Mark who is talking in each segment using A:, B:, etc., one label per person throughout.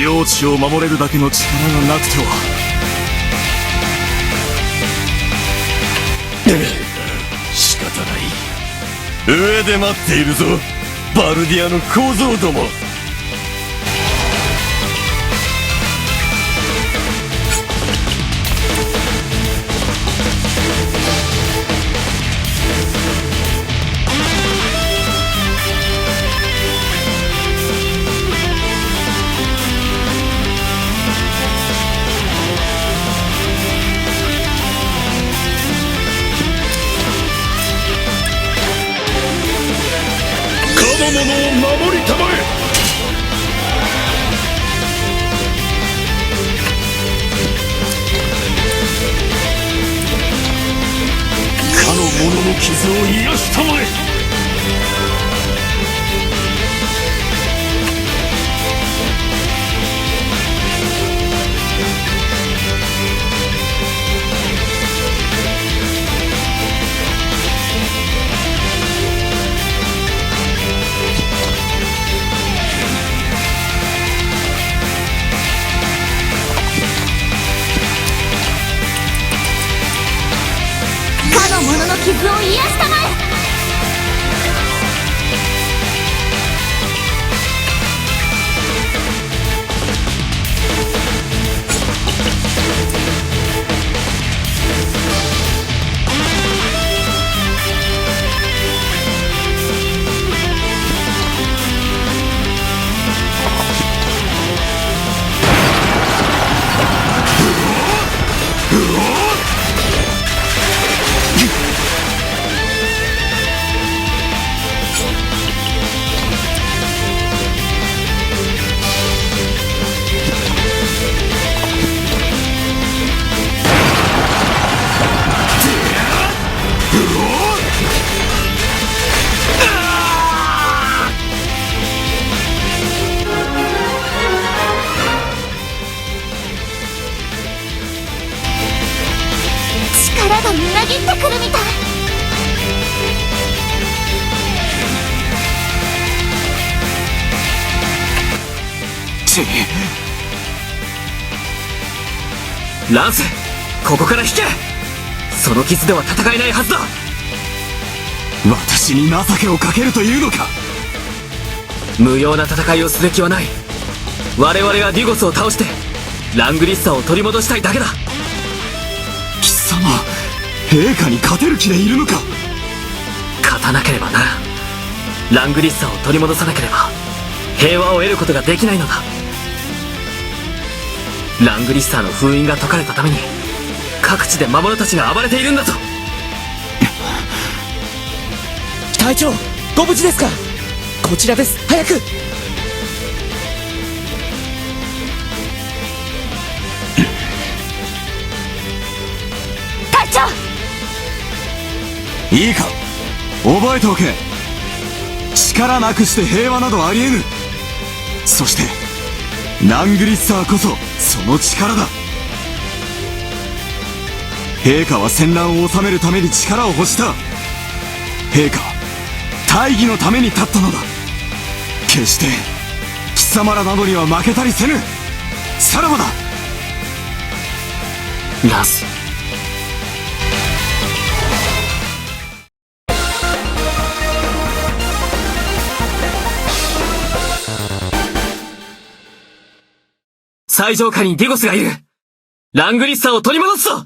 A: 領地を守れるだけの力がなくては。
B: 仕方ない。上で待っているぞ、バルディアの小僧ども。
C: かの者を守りたまえ。かの者の傷を癒したまえ。
D: かの者の傷を癒したまえ。力がみなぎってくるみたい。
E: ランス、ここから引け。その傷では戦えないはずだ。
A: 私に情けをかけるというのか。
E: 無用な戦いをする気はない。我々がデュゴスを倒してラングリッサを取り戻したいだけだ。
A: 貴様、陛下に勝てる気でいるのか。
E: 勝たなければならん。ラングリッサを取り戻さなければ平和を得ることができないのだ。ラングリッサーの封印が解かれたために各地で魔物たちが暴れているんだぞ。
F: 隊長、ご無事ですか。こちらです、早く。
D: 隊長、
A: いいか、覚えておけ。力なくして平和などありえぬ。そしてラングリッサーこそその力だ。陛下は戦乱を収めるために力を欲した。陛下、大義のために立ったのだ。決して貴様らなどには負けたりせぬ。さらばだ。
E: ランス、最上階にディゴスがいる。ラングリッサーを取り戻すぞ。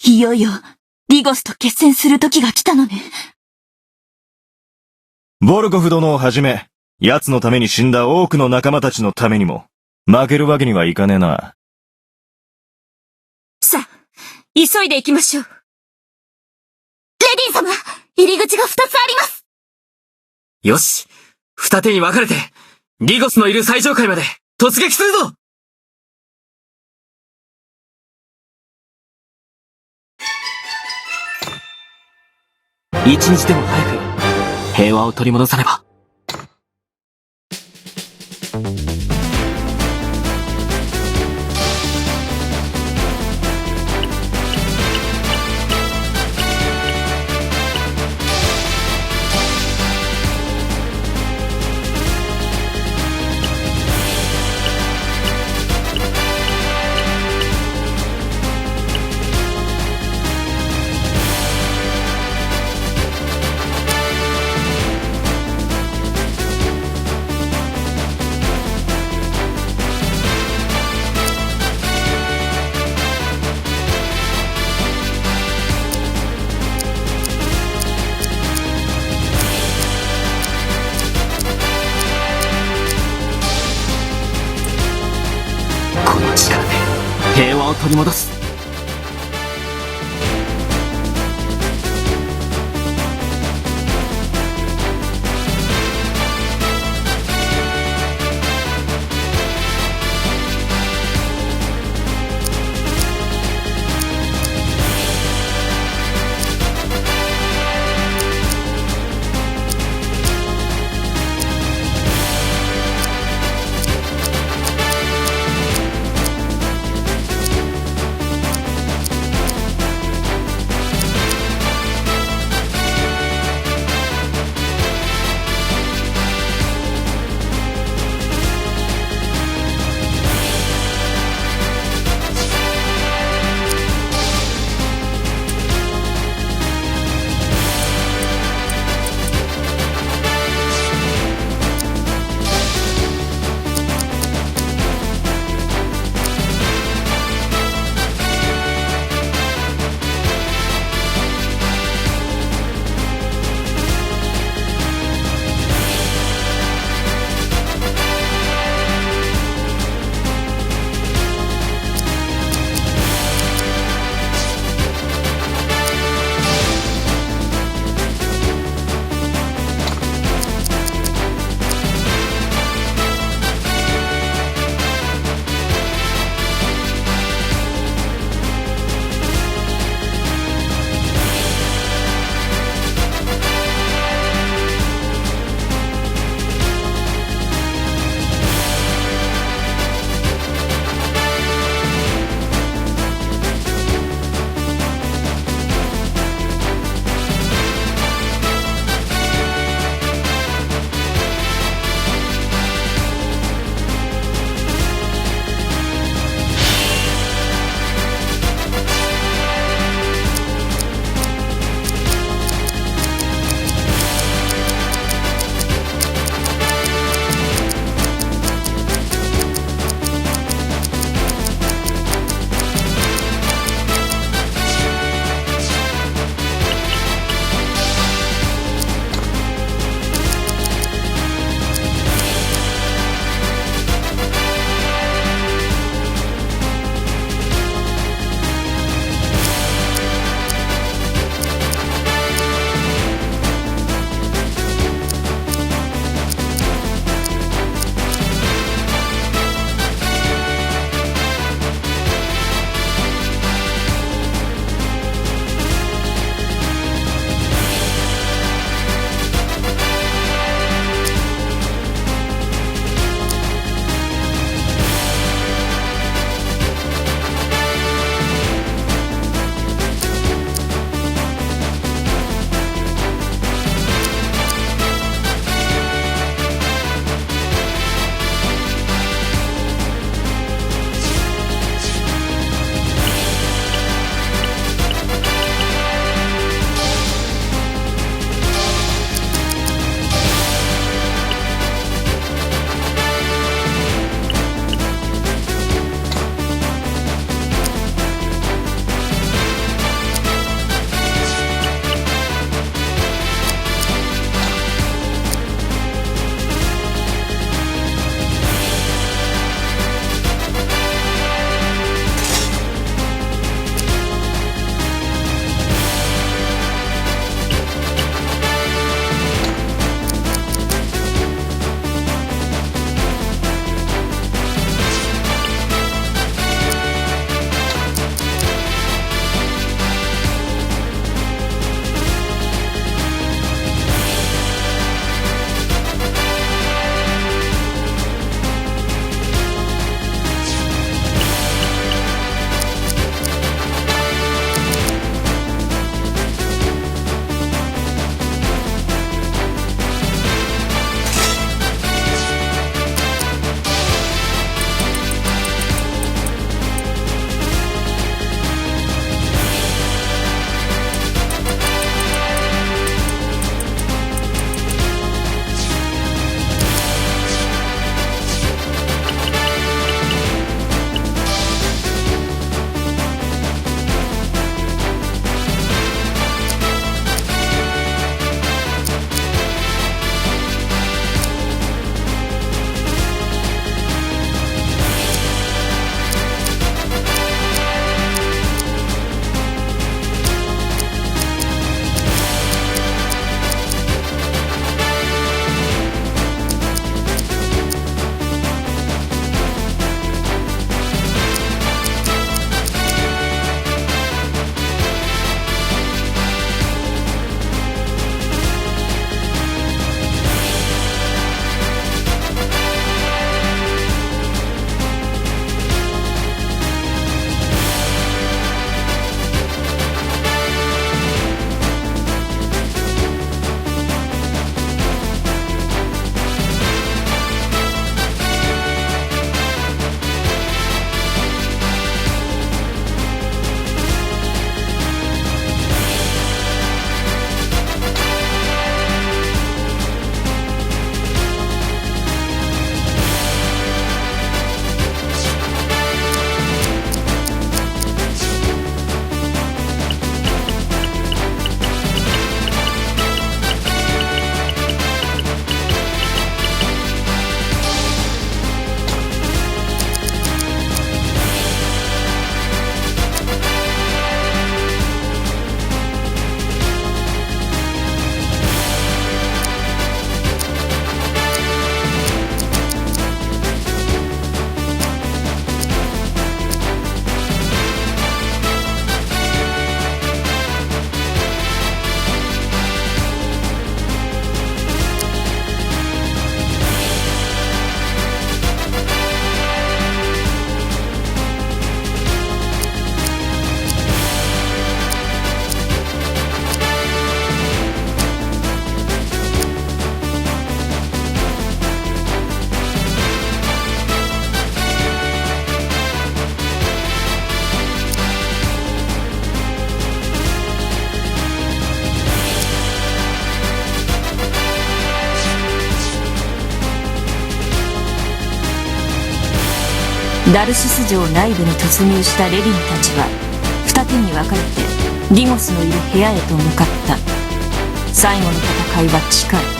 D: いよいよディゴスと決戦する時が来たのね。
B: ボルコフ殿をはじめ、奴のために死んだ多くの仲間たちのためにも、負けるわけにはいかねえな。
D: さあ、急いで行きましょう。レディン様、入り口が2つあります。
E: よし、二手に分かれてディゴスのいる最上階まで突撃するぞ。一日でも早く平和を取り戻さねば。取り戻す。
G: ダルシス城内部に突入したレディンたちは二手に分かれてディゴスのいる部屋へと向かった。最後の戦いは近い。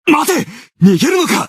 A: 待て！逃げるのか！